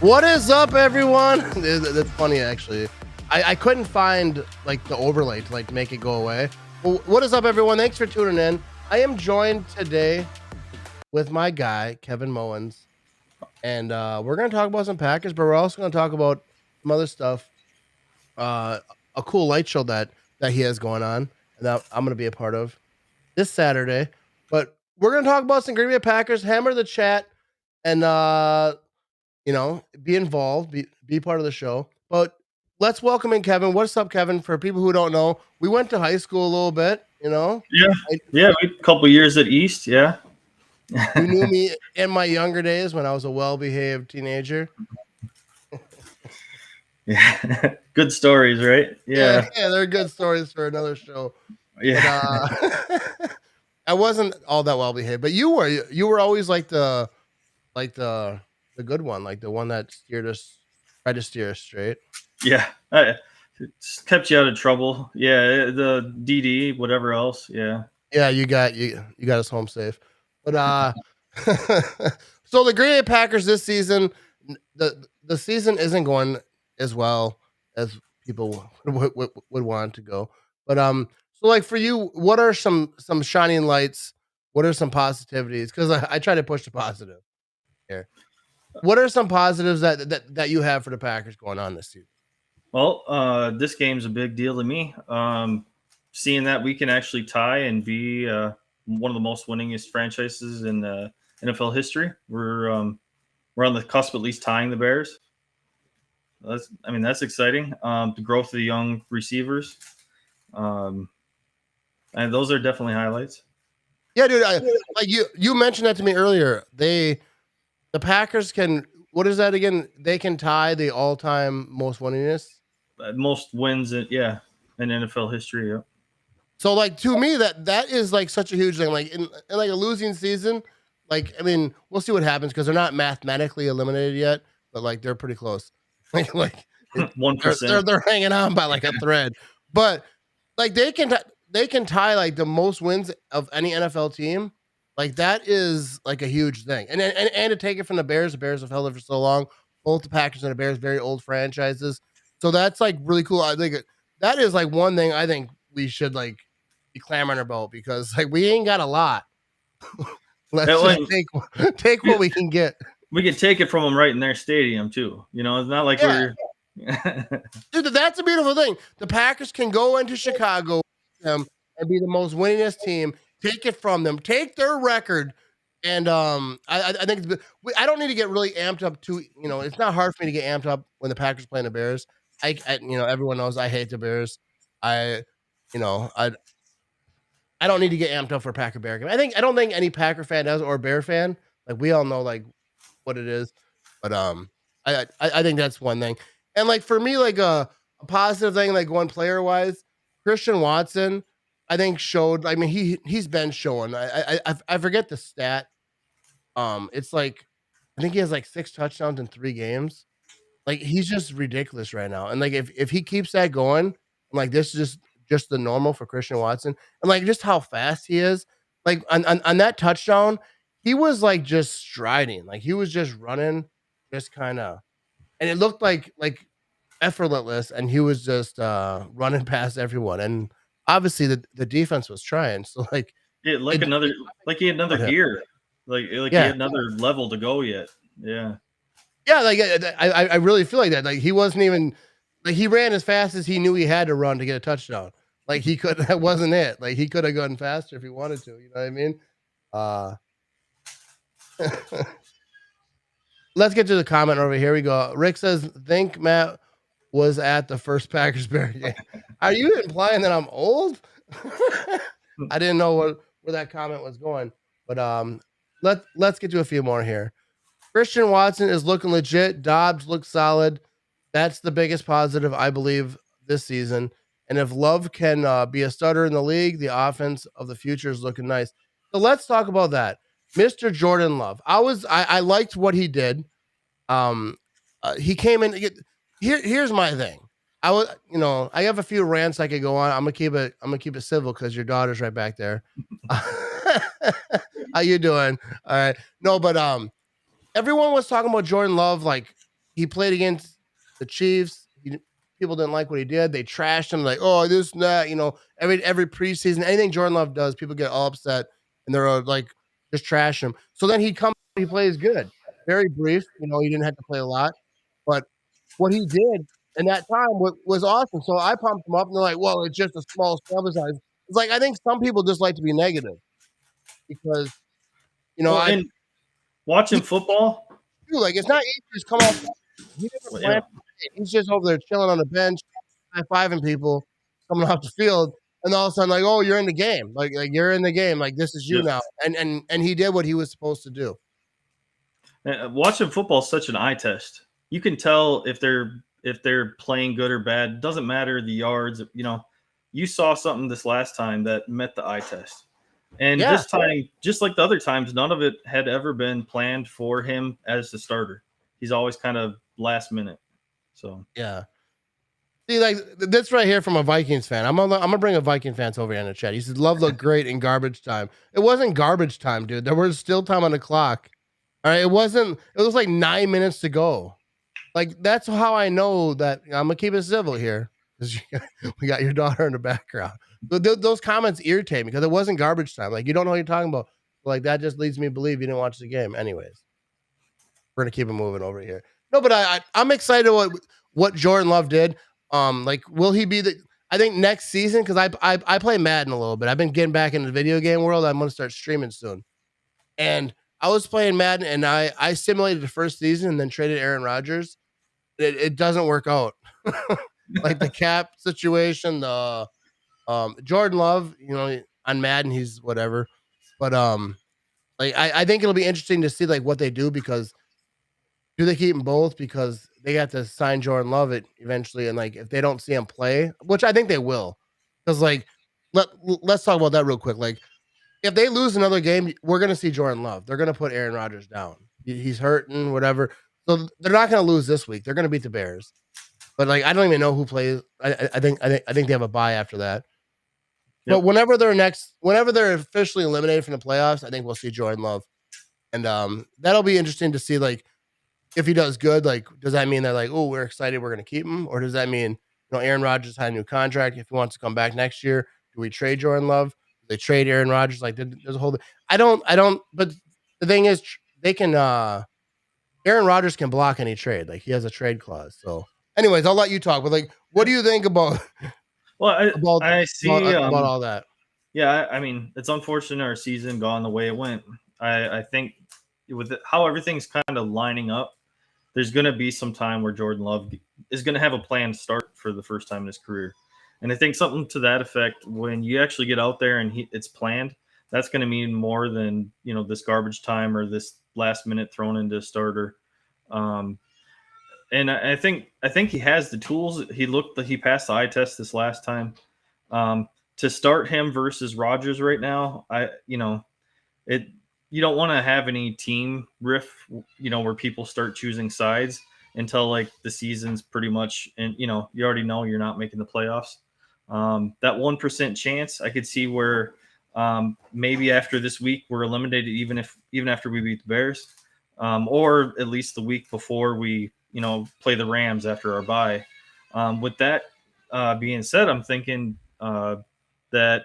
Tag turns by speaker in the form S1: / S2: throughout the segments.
S1: What is up, everyone? That's funny, actually. I couldn't find like the overlay to like make it go away. Well, what is up, everyone? Thanks for tuning in. I am joined today with my guy Kevin Moens, and we're gonna talk about some Packers, but we're also gonna talk about some other stuff. A cool light show that he has going on, and that I'm gonna be a part of this Saturday. But we're gonna talk about some Green Bay Packers. Hammer the chat, and be involved, be part of the show. But let's welcome in Kevin. What's up, Kevin? For people who don't know, we went to high school a little bit,
S2: Yeah, a couple years at East, yeah.
S1: You knew me in my younger days when I was a well-behaved teenager.
S2: Yeah. Good stories, right?
S1: Yeah, they're good stories for another show.
S2: Yeah.
S1: But, I wasn't all that well-behaved, but you were always like the good one, like the one that tried to steer us straight.
S2: Yeah. Kept you out of trouble. Yeah, the DD, whatever else. Yeah.
S1: Yeah, you got us home safe. But so the Green Bay Packers this season, the season isn't going as well as people would want to go. But so like for you, what are some shining lights? What are some positivities? Because I try to push the positive here. What are some positives that you have for the Packers going on this season?
S2: Well, this game's a big deal to me. Seeing that we can actually tie and be one of the most winningest franchises in NFL history. We're on the cusp of at least tying the Bears. That's exciting. The growth of the young receivers, and those are definitely highlights.
S1: Yeah, dude. Like you mentioned that to me earlier. The Packers can. What is that again? They can tie the all-time most winningest.
S2: Most wins, in NFL history. Yeah.
S1: So, like, to me, that is like such a huge thing. Like in like a losing season, like, I mean, we'll see what happens because they're not mathematically eliminated yet, but like they're pretty close. like
S2: 1%.
S1: They're hanging on by like a thread. But like they can tie like the most wins of any NFL team. Like that is like a huge thing. And to take it from the Bears have held it for so long. Both the Packers and the Bears, very old franchises. So that's like really cool. I think that is like one thing I think we should like be clamoring about because like we ain't got a lot. Let's just take what we can get.
S2: We can take it from them right in their stadium too. It's not like we're.
S1: Dude, that's a beautiful thing. The Packers can go into Chicago and be the most winningest team. Take it from them. Take their record. And I think I don't need to get really amped up to, it's not hard for me to get amped up when the Packers playing the Bears. I everyone knows I hate the Bears. I don't need to get amped up for a Packer Bear game. I don't think any Packer fan does or Bear fan. Like we all know like what it is. But I think that's one thing. And like for me, like a positive thing, like one player wise, Christian Watson, I think showed. I mean, he's been showing. I forget the stat. It's like I think he has like 6 touchdowns in 3 games. Like he's just ridiculous right now. And like if he keeps that going, like this is just the normal for Christian Watson, and like just how fast he is. Like on that touchdown, he was like just striding, like he was just running, just kind of, and it looked like effortless, and he was just running past everyone. And obviously the defense was trying. So like
S2: he had another gear, like he had another level to go yet. Yeah.
S1: Yeah, like I really feel like that. Like he wasn't even like he ran as fast as he knew he had to run to get a touchdown. Like he could that wasn't it. Like he could have gone faster if he wanted to. You know what I mean? Let's get to the comment over here. We go. Rick says, "Think Matt was at the first Packers Bear game." Are you implying that I'm old? I didn't know where that comment was going, but let's get to a few more here. Christian Watson is looking legit. Dobbs looks solid. That's the biggest positive, I believe, this season. And if Love can be a starter in the league, the offense of the future is looking nice. So let's talk about that. Mr. Jordan Love. I liked what he did. He came in. Here's my thing. I have a few rants I could go on. I'm gonna keep it civil because your daughter's right back there. How you doing? All right. No, but everyone was talking about Jordan Love like he played against the Chiefs. People didn't like what he did. They trashed him like, oh, this and that. Every preseason, anything Jordan Love does, people get all upset and they're like, just trash him. So then he plays good. Very brief. He didn't have to play a lot, but what he did in that time was awesome. So I pumped him up, and they're like, well, it's just a small sample size. It's like I think some people just like to be negative because
S2: Well,
S1: I
S2: and watching football,
S1: like it's not easy to just come off. He didn't plan.
S2: yeah,
S1: He's just over there chilling on the bench, high fiving people coming off the field, and all of a sudden, like, oh, you're in the game. Like you're in the game. Like this is you
S2: yes.
S1: now. And he did what he was supposed to do.
S2: Watching football is such an eye test. You can tell if they're playing good or bad. Doesn't matter the yards. You saw something this last time that met the eye test. And
S1: Yeah,
S2: this time, just like the other times, none of it had ever been planned for him as the starter. He's always kind of last minute. So
S1: yeah. See, like this right here from a Vikings fan. I'm gonna bring a Viking fans over here in the chat. He said, "Love looked great in garbage time." It wasn't garbage time, dude. There was still time on the clock. All right, it wasn't. It was like 9 minutes to go. Like that's how I know that I'm gonna keep it civil here because we got your daughter in the background. Those comments irritate me because it wasn't garbage time. Like you don't know what you're talking about. Like that just leads me to believe you didn't watch the game. Anyways, we're gonna keep it moving over here. No, but I'm excited what Jordan Love did. Like will he be the? I think next season because I play Madden a little bit. I've been getting back into the video game world. I'm gonna start streaming soon, and I was playing Madden and I simulated the first season and then traded Aaron Rodgers. It doesn't work out. Like the cap situation, the Jordan Love, on Madden, he's whatever. But like I think it'll be interesting to see like what they do because do they keep them both because they got to sign Jordan Love it eventually, and like if they don't see him play, which I think they will, because like let's talk about that real quick. Like if they lose another game, we're gonna see Jordan Love. They're gonna put Aaron Rodgers down. He's hurting, whatever. So they're not gonna lose this week. They're gonna beat the Bears. But like I don't even know who plays. I think they have a bye after that. But
S2: yep.
S1: whenever they're officially eliminated from the playoffs, I think we'll see Jordan Love, and that'll be interesting to see. Like if he does good, like does that mean they're like, oh, we're excited, we're gonna keep him, or does that mean Aaron Rodgers had a new contract? If he wants to come back next year, do we trade Jordan Love? Do they trade Aaron Rodgers? Like there's a whole. I don't. But the thing is, they can. Aaron Rodgers can block any trade. Like he has a trade clause. So, anyways, I'll let you talk. But like, what do you think about
S2: Well,
S1: about
S2: I see.
S1: about all that?
S2: Yeah, I mean, it's unfortunate our season gone the way it went. I think with how everything's kind of lining up, there's going to be some time where Jordan Love is going to have a planned start for the first time in his career. And I think something to that effect, when you actually get out there and it's planned, that's going to mean more than, this garbage time or this last minute thrown into starter. And I think he has the tools. He passed the eye test this last time. To start him versus Rodgers right now, it you don't want to have any team riff, where people start choosing sides until like the season's pretty much, and you already know you're not making the playoffs. That 1% chance, I could see where maybe after this week we're eliminated, even after we beat the Bears, or at least the week before we play the Rams after our bye. With that being said, I'm thinking that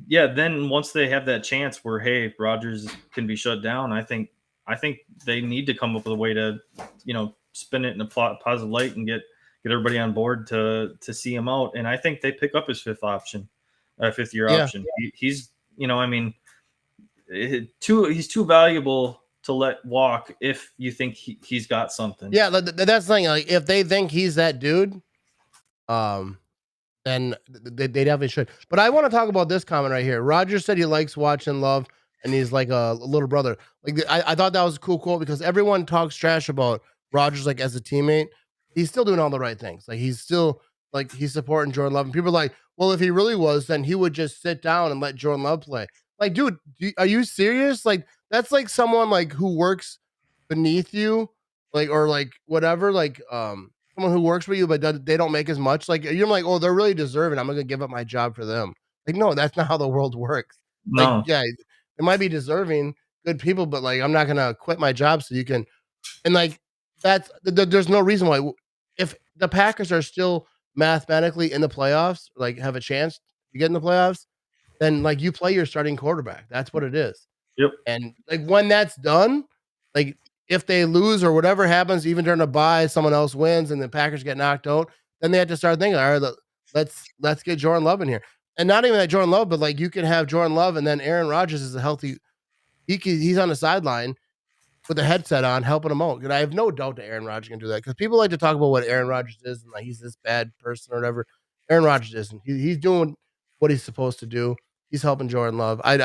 S2: then once they have that chance where hey, Rodgers can be shut down, I think they need to come up with a way to spin it in a positive light and get everybody on board to see him out. And I think they pick up his fifth year option. He's he's too valuable to let walk if you think he's got something.
S1: Yeah, that's the thing. Like if they think he's that dude, then they definitely should. But I want to talk about this comment right here. Roger said he likes watching Love, and he's like a little brother. Like I thought that was a cool quote because everyone talks trash about Rogers like as a teammate. He's still doing all the right things. Like he's still like he's supporting Jordan Love. And people are like, well, if he really was, then he would just sit down and let Jordan Love play. Like, dude, are you serious? Like that's like someone like who works beneath you, like or like whatever, like someone who works for you, but they don't make as much. Like you're like, oh, they're really deserving. I'm gonna give up my job for them. Like, no, that's not how the world works. Like,
S2: No.
S1: yeah, it might be deserving, good people, but like, I'm not gonna quit my job so you can. And like, there's no reason why if the Packers are still mathematically in the playoffs, like have a chance to get in the playoffs, then like you play your starting quarterback. That's what it is.
S2: Yep.
S1: And like when that's done, like if they lose or whatever happens, even during a bye, someone else wins and the Packers get knocked out, then they have to start thinking, all right, let's get Jordan Love in here. And not even that Jordan Love, but like you can have Jordan Love and then Aaron Rodgers is a healthy. He's on the sideline with a headset on, helping him out. And I have no doubt that Aaron Rodgers can do that because people like to talk about what Aaron Rodgers is and like he's this bad person or whatever. Aaron Rodgers isn't. He's doing what he's supposed to do. He's helping Jordan Love. I'm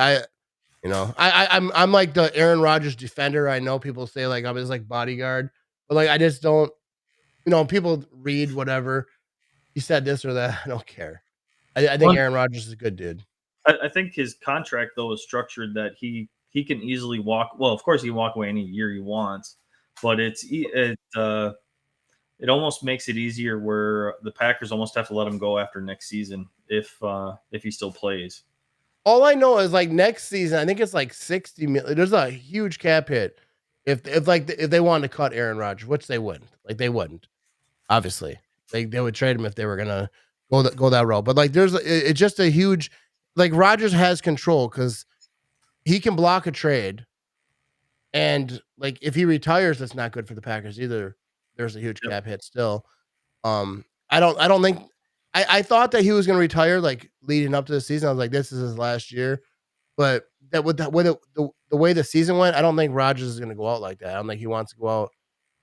S1: like the Aaron Rodgers defender. I know people say like I'm his like bodyguard, but like I just don't. People read whatever he said this or that. I don't care. I think Aaron Rodgers is a good dude.
S2: I think his contract though is structured that he can easily walk. Well, of course he can walk away any year he wants, but it almost makes it easier where the Packers almost have to let him go after next season if he still plays.
S1: All I know is like next season, I think it's like 60 million. There's a huge cap hit if they wanted to cut Aaron Rodgers, which they wouldn't. Like they wouldn't. Obviously, they would trade him if they were gonna go that route. But like it's just a huge like Rodgers has control because he can block a trade, and like if he retires, that's not good for the Packers either. There's a huge cap hit still. I don't think I thought that he was going to retire like leading up to the season. I was like, this is his last year, but that with the way the season went, I don't think Rodgers is going to go out like that. I don't think he wants to go out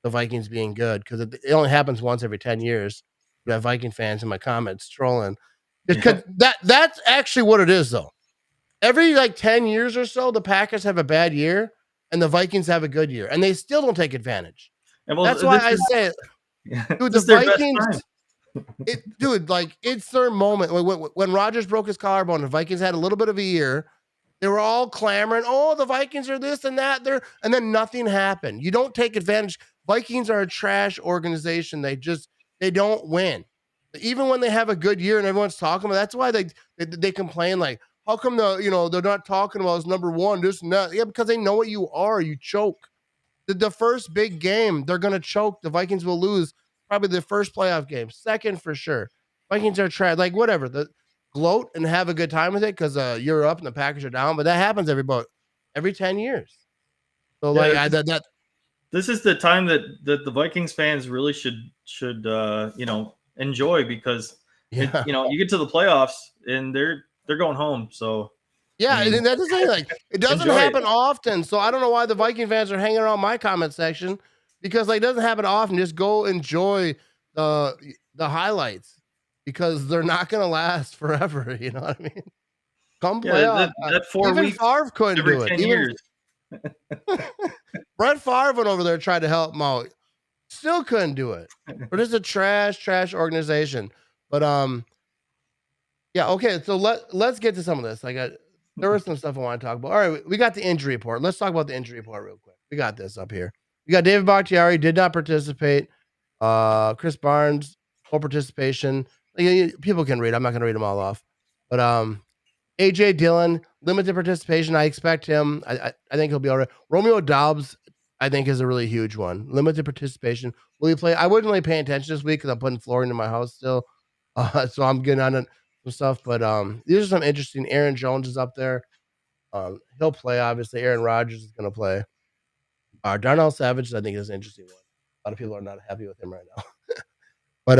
S1: the Vikings being good because it only happens once every 10 years. You have Viking fans in my comments trolling because that's actually what it is though. Every like 10 years or so, the Packers have a bad year and the Vikings have a good year, and they still don't take advantage. And that's why I say, dude, the Vikings. Dude, like it's their moment. When Rodgers broke his collarbone, the Vikings had a little bit of a year. They were all clamoring, "Oh, the Vikings are this and that." And then nothing happened. You don't take advantage. Vikings are a trash organization. They don't win. Even when they have a good year and everyone's talking about, that's why they complain like, "How come they're not talking about us number one, this and that?" Yeah, because they know what you are. You choke. The first big game, they're gonna choke. The Vikings will lose. Probably the first playoff game, second for sure. Vikings are trash. Like whatever, gloat and have a good time with it because you're up and the Packers are down. But that happens every 10 years. So
S2: this is the time that the Vikings fans really should enjoy because you get to the playoffs and they're going home. So
S1: yeah, and that's the thing. Like it doesn't happen often. So I don't know why the Viking fans are hanging around my comment section. Because like it doesn't happen often. Just go enjoy the highlights because they're not gonna last forever. You know what I mean? Come play
S2: that 4
S1: even
S2: weeks
S1: Favre couldn't
S2: every
S1: do it.
S2: 10 years.
S1: Brett Favre went over there tried to help him out. Still couldn't do it. But it's a trash organization. But yeah, okay. So let's get to some of this. There was some stuff I want to talk about. All right, we got the injury report. Let's talk about the injury report real quick. We got this up here. We got David Bakhtiari did not participate. Chris Barnes, full participation. People can read. I'm not going to read them all off. But AJ Dillon, limited participation. I expect him. I think he'll be all right. Romeo Doubs, I think, is a really huge one. Limited participation. Will he play? I wasn't really paying attention this week because I'm putting flooring in my house still. So I'm getting on some stuff. But these are some interesting. Aaron Jones is up there. He'll play, obviously. Aaron Rodgers is going to play. Darnell Savage, I think, is an interesting one. A lot of people are not happy with him right now. But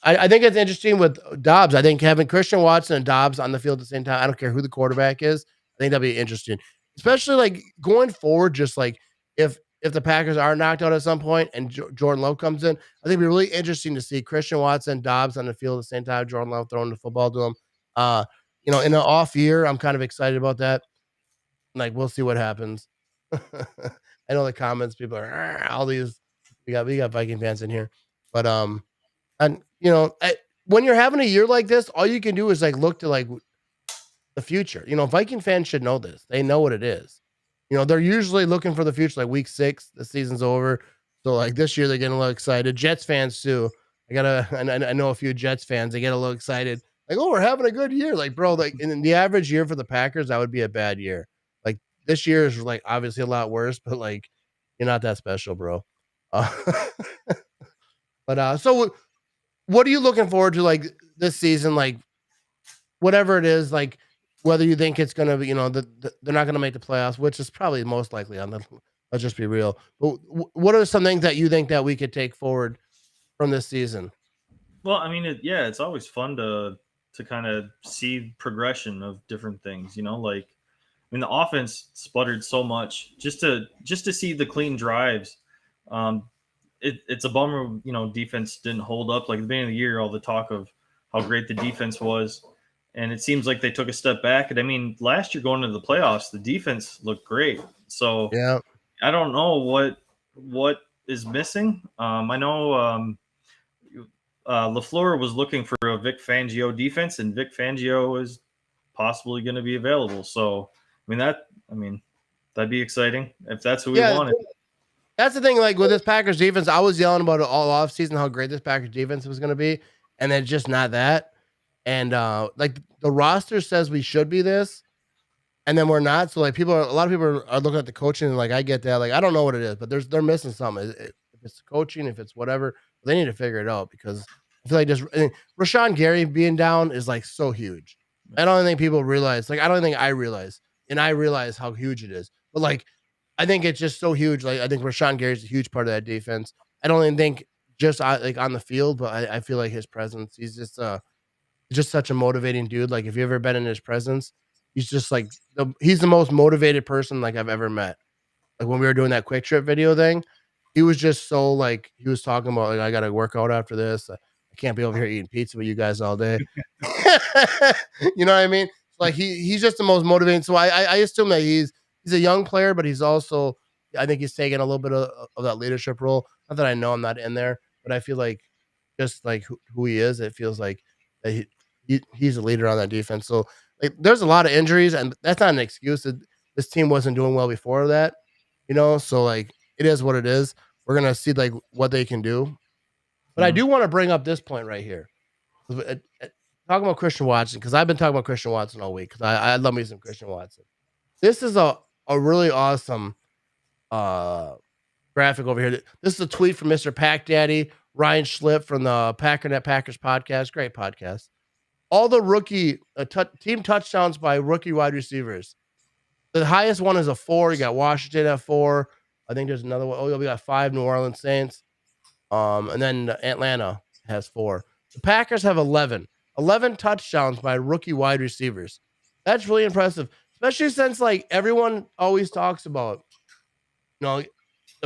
S1: I think it's interesting with Dobbs. I think having Christian Watson and Dobbs on the field at the same time, I don't care who the quarterback is. I think that'll be interesting. Especially like going forward, just like if the Packers are knocked out at some point and Jordan Love comes in, I think it'd be really interesting to see Christian Watson, Dobbs on the field at the same time, Jordan Love throwing the football to him. In an off year, I'm kind of excited about that. Like we'll see what happens. I know the comments people are all these. We got Viking fans in here, but and when you're having a year like this, all you can do is like look to like the future. Viking fans should know this. They know what it is. They're usually looking for the future, like week 6, the season's over. So like this year they're getting a little excited. Jets fans too. I know a few Jets fans. They get a little excited. Like, oh, we're having a good year. Like, bro, like in the average year for the Packers, that would be a bad year. Like this year is like obviously a lot worse, but like you're not that special, bro. Uh, so what are you looking forward to like this season? Like whatever it is, like whether you think it's gonna be, they're not gonna make the playoffs, which is probably most likely on the. Let's just be real. But what are some things that you think that we could take forward from this season?
S2: Well, I mean, it's always fun to kind of see progression of different things. Like I mean, the offense sputtered so much. Just to see the clean drives, um, it's a bummer. Defense didn't hold up. Like at the beginning of the year, all the talk of how great the defense was, and it seems like they took a step back. And I mean, last year going into the playoffs, the defense looked great. So
S1: Yeah.
S2: I don't know what is missing. I know LaFleur was looking for a Vic Fangio defense, and Vic Fangio is possibly going to be available. So I mean that'd be exciting if that's who we
S1: Yeah.
S2: wanted.
S1: That's the thing. Like with this Packers defense, I was yelling about it all off season how great this Packers defense was going to be, and it's just not that. And like the roster says we should be this, and then we're not. So like a lot of people are looking at the coaching and like I get that. Like I don't know what it is, but they're missing something. If it's coaching, if it's whatever, they need to figure it out because I feel like Rashawn Gary being down is like so huge. I don't think people realize. Like I don't think I realize, and I realize how huge it is. But like I think it's just so huge. Like I think Rashawn Gary's a huge part of that defense. I don't even think just like on the field, but I feel like his presence. He's just such a motivating dude. Like if you've ever been in his presence, he's just like he's the most motivated person like I've ever met. Like when we were doing that quick trip video thing, he was just so like he was talking about like I got to work out after this. I can't be over here eating pizza with you guys all day. You know what I mean? Like he's just the most motivating. So I assume that he's a young player, but he's also I think he's taking a little bit of that leadership role. Not that I know I'm not in there, but I feel like just like who he is, it feels like that he's a leader on that defense. So like there's a lot of injuries, and that's not an excuse. This team wasn't doing well before that, So like it is what it is. We're gonna see like what they can do. But I do want to bring up this point right here. Talking about Christian Watson, because I've been talking about Christian Watson all week because I love me some Christian Watson. This is a really awesome graphic over here. This is a tweet from Mr. Pack Daddy, Ryan Schlip from the Packernet Packers podcast. Great podcast. All the rookie team touchdowns by rookie wide receivers. The highest one is a 4. You got Washington at 4. I think there's another one. Oh, we got 5 New Orleans Saints. And then Atlanta has 4. The Packers have 11. 11 touchdowns by rookie wide receivers. That's really impressive, especially since like everyone always talks about, the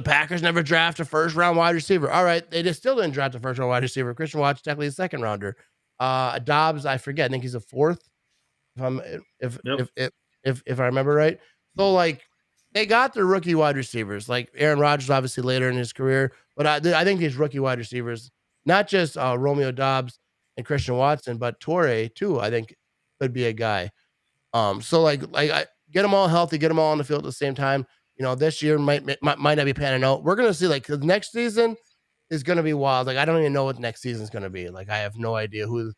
S1: Packers never draft a first round wide receiver. All right, they just still didn't draft a first round wide receiver. Christian Watson technically a second rounder. Dobbs, I forget. I think he's a 4th. If I remember right. So like they got their rookie wide receivers, like Aaron Rodgers, obviously later in his career, but I think these rookie wide receivers, not just Romeo Dobbs and Christian Watson, but Torrey too, I think could be a guy. So like I get them all healthy, get them all on the field at the same time. This year might not be panning out. We're gonna see like the next season is gonna be wild. Like I don't even know what next season is gonna be. Like I have no idea who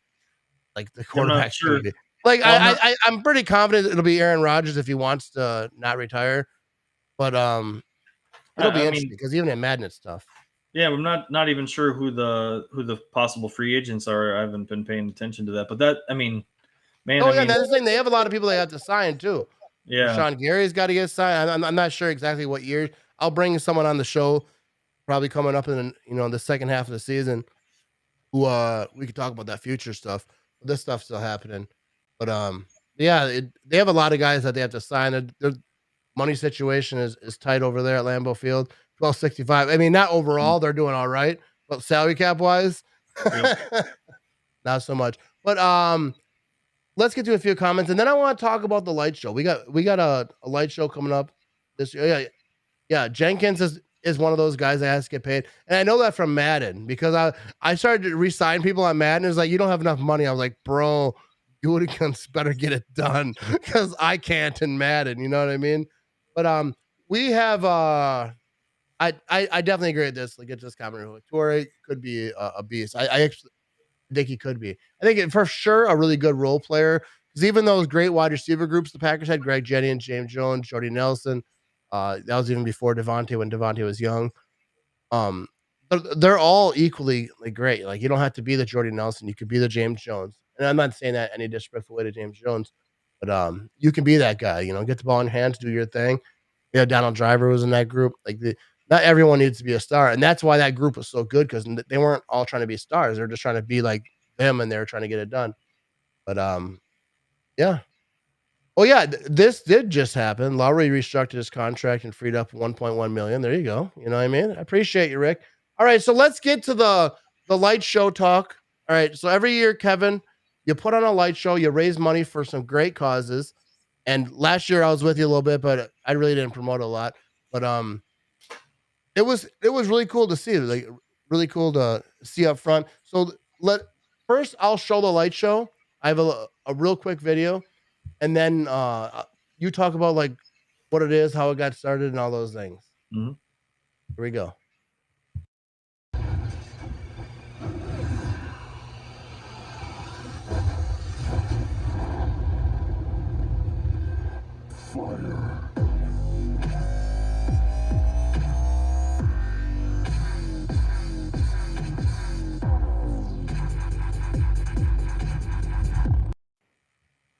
S1: like the quarterback's
S2: sure.
S1: gonna be. Like I'm pretty confident it'll be Aaron Rodgers if he wants to not retire. But it'll be interesting because even in Madden it's tough.
S2: Yeah, I'm not even sure who the possible free agents are. I haven't been paying attention to that. But that's
S1: the thing. They have a lot of people they have to sign too.
S2: Yeah,
S1: Sean Gary's got to get signed. I'm not sure exactly what year. I'll bring someone on the show, probably coming up in the second half of the season, who we could talk about that future stuff. But this stuff's still happening. But they have a lot of guys that they have to sign. Their money situation is tight over there at Lambeau Field. 1265. I mean, not overall, they're doing all right, but salary cap wise, not so much. But let's get to a few comments, and then I want to talk about the light show. We got a light show coming up this year. Yeah. Jenkins is one of those guys that has to get paid, and I know that from Madden because I started to re-sign people on Madden. It's like you don't have enough money. I was like, bro, Goodigans better get it done because I can't in Madden. You know what I mean? But we have I definitely agree with this. Like, get this comment. Torrey could be a beast. I actually think he could be. I think for sure a really good role player because even those great wide receiver groups the Packers had, Greg Jennings, James Jones, Jordy Nelson, that was even before Devontae when Devontae was young. Um, but they're all equally like great. Like you don't have to be the Jordy Nelson. You could be the James Jones. And I'm not saying that any disrespectful way to James Jones, but you can be that guy. You know, get the ball in hands, do your thing. Yeah, Donald Driver was in that group. Like not everyone needs to be a star, and that's why that group was so good because they weren't all trying to be stars. They're just trying to be like them, and they're trying to get it done. But yeah. Oh yeah, this did just happen. Lowry restructured his contract and freed up 1.1 million. There you go. You know what I mean? I appreciate you, Rick. All right, so let's get to the light show talk. All right, so every year, Kevin, you put on a light show, you raise money for some great causes. And last year I was with you a little bit, but I really didn't promote a lot. But it was really cool to see. Like really cool to see up front. So let first I'll show the light show. I have a real quick video, and then you talk about like what it is, how it got started, and all those things.
S2: Mhm.
S1: Here we go.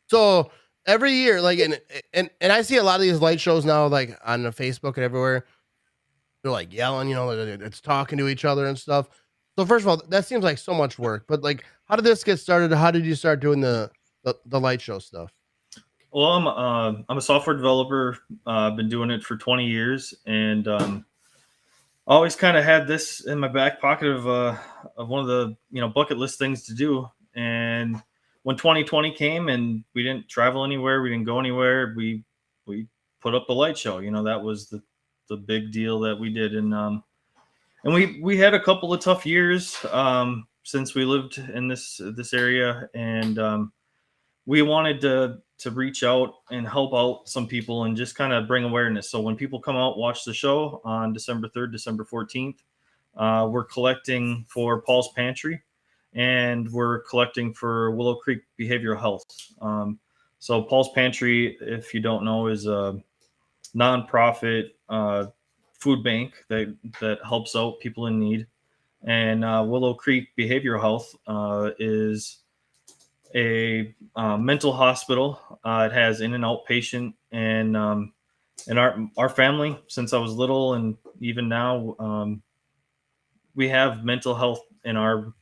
S1: So every year, like and I see a lot of these light shows now, like on the Facebook and everywhere. They're like yelling, you know, it's talking to each other and stuff. So first of all, that seems like so much work. But like, how did this get started? How did you start doing the light show stuff?
S2: Well, I'm a software developer. I've been doing it for 20 years, and always kind of had this in my back pocket of one of the bucket list things to do. And when 2020 came and we didn't travel anywhere, we didn't go anywhere, we put up the light show. That was the big deal that we did. And we had a couple of tough years since we lived in this area, and we wanted to reach out and help out some people and just kind of bring awareness. So when people come out, watch the show on December 3rd, December 14th, we're collecting for Paul's Pantry, and we're collecting for Willow Creek Behavioral Health. So Paul's Pantry, if you don't know, is a nonprofit food bank that helps out people in need. And Willow Creek Behavioral Health is a mental hospital. It has in and out patient, and our family, since I was little and even now, we have mental health in our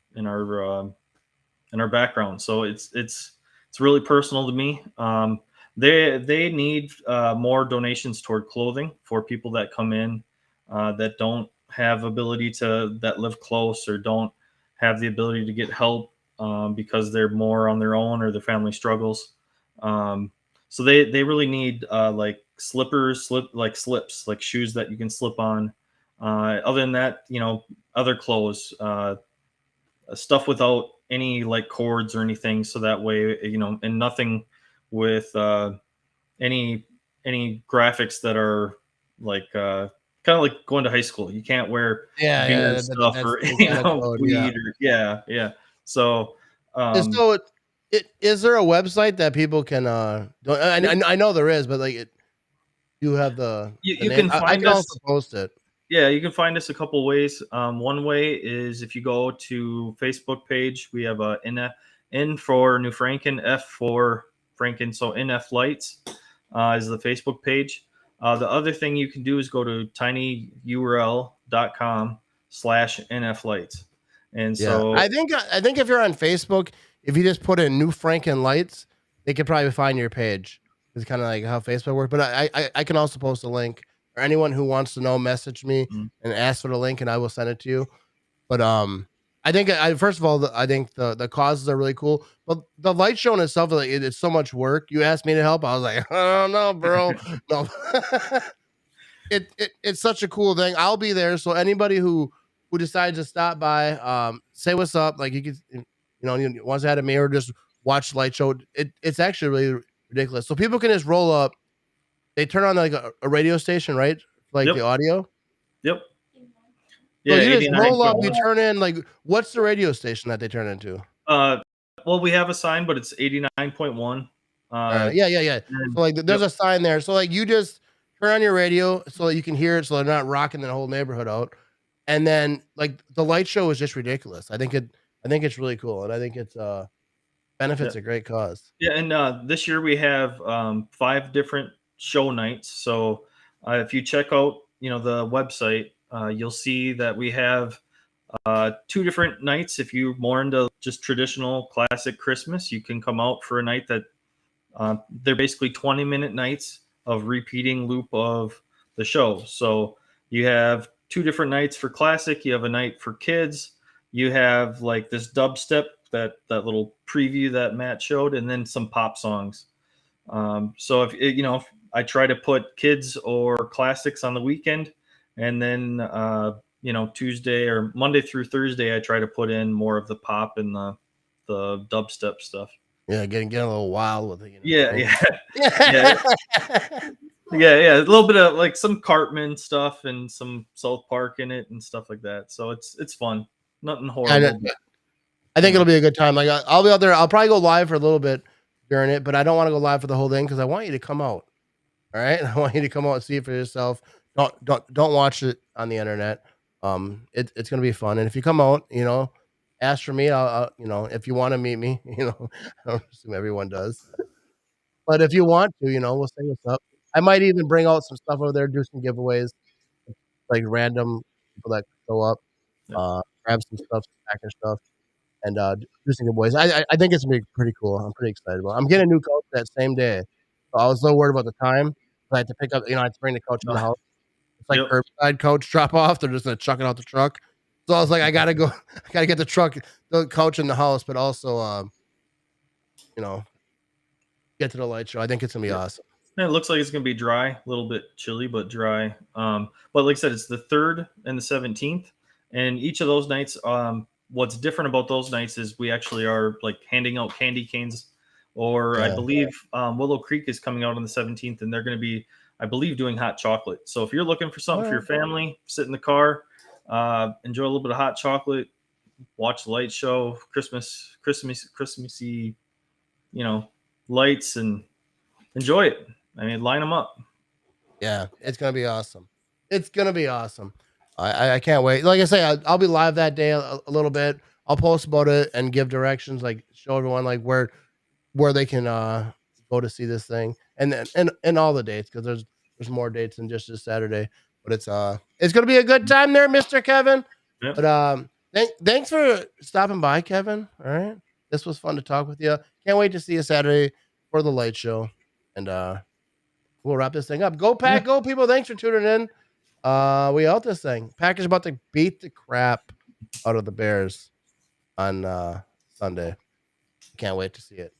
S2: background. So it's really personal to me. They need more donations toward clothing for people that come in that don't have ability that live close or don't have the ability to get help because they're more on their own or their family struggles. So they really need like slips, like shoes that you can slip on. Other than that, other clothes, stuff without any like cords or anything. So that way, and nothing with any graphics that are like kind of like going to high school. You can't wear beard stuff
S1: That's
S2: or
S1: the kind of code, yeah.
S2: weed or yeah. So
S1: And so is there a website that people can I know there is, but like you have the
S2: you
S1: name.
S2: can
S1: I
S2: find
S1: can
S2: us.
S1: also post it.
S2: Yeah, you can find us a couple ways. One way is if you go to Facebook page, we have a N for New Franken, F for Franken, so NF Lights is the Facebook page. The other thing you can do is go to tinyurl.com/NF Lights. And so
S1: I think if you're on Facebook, if you just put in New Franken Lights, they could probably find your page. It's kind of like how Facebook works. But I can also post a link, or anyone who wants to know, message me and ask for the link, and I will send it to you. But I think first of all, I think the causes are really cool. But the light show in itself, like it's so much work. You asked me to help, I was like, I don't know, bro. No. It's such a cool thing. I'll be there. So anybody who decides to stop by, say what's up. Like you can, you once had a mirror, just watch the light show. It's actually really ridiculous. So people can just roll up. They turn on like a radio station, right? Like
S2: Yep.
S1: the audio.
S2: Yep.
S1: So
S2: Yeah,
S1: you just roll up.
S2: 89.1.
S1: You turn in like what's the radio station that they turn into?
S2: Well, we have a sign, but it's 89.1.
S1: Yeah. So like there's a sign there. So like you just turn on your radio so that you can hear it, so they're not rocking the whole neighborhood out. And then like the light show is just ridiculous. I think it's really cool, and I think it's
S2: Yeah.
S1: benefits a great cause.
S2: Yeah, and this year we have 5 different show nights. So if you check out, the website, you'll see that we have 2 different nights. If you're more into just traditional classic Christmas, you can come out for a night that they're basically 20-minute nights of repeating loop of the show. So you have 2 different nights for classic. You have a night for kids. You have like this dubstep, that little preview that Matt showed, and then some pop songs. So if I try to put kids or classics on the weekend, and then Tuesday or Monday through Thursday, I try to put in more of the pop and the dubstep stuff.
S1: Yeah, getting a little wild with it, you know
S2: Yeah,
S1: what
S2: yeah, yeah,
S1: I mean?
S2: yeah. A little bit of like some Cartman stuff and some South Park in it and stuff like that. So it's fun. Nothing
S1: I
S2: horrible, but
S1: I think
S2: yeah,
S1: it'll be a good time. Like I'll be out there. I'll probably go live for a little bit during it, but I don't want to go live for the whole thing because I want you to come out. All right, I want you to come out and see it for yourself. Don't watch it on the internet. It's gonna be fun, and if you come out, ask for me. If you want to meet me, I don't assume everyone does, but if you want to, we'll say what's up. I might even bring out some stuff over there, do some giveaways, like random people that show up,
S2: yeah,
S1: grab some stuff, some package stuff. And do some good boys. I think it's gonna be pretty cool. I'm pretty excited about it. I'm getting a new coach that same day. So I was a little worried about the time. I had to pick up, I had to bring the coach in the house. It's like
S2: yep,
S1: curbside coach drop off. They're just gonna chuck it out the truck. So I was like, I gotta go, I gotta get the coach in the house, but also you know, get to the light show. I think it's gonna be
S2: yep.
S1: awesome.
S2: Yeah, it looks like it's gonna be dry, a little bit chilly, but dry. But like I said, it's the 3rd and the 17th, and each of those nights. What's different about those nights is we actually are like handing out candy canes, or I
S1: Yeah.
S2: believe Willow Creek is coming out on the 17th, and they're going to be, I believe, doing hot chocolate. So if you're looking for something
S1: All
S2: for your
S1: right.
S2: family, sit in the car, enjoy a little bit of hot chocolate, watch the light show, Christmassy, you know, lights, and enjoy it. I mean, line them up.
S1: Yeah, it's gonna be awesome. It's gonna be awesome. I can't wait. Like I say, I'll be live that day a little bit. I'll post about it and give directions, like show everyone like where they can go to see this thing, and then and all the dates because there's more dates than just this Saturday. But it's gonna be a good time there, Mister Kevin.
S2: Yep.
S1: But thanks for stopping by, Kevin. All right, this was fun to talk with you. Can't wait to see you Saturday for the light show, and we'll wrap this thing up. Go
S2: Yeah.
S1: Pack, go people! Thanks for tuning in. We out this thing. Packers about to beat the crap out of the Bears on Sunday. Can't wait to see it.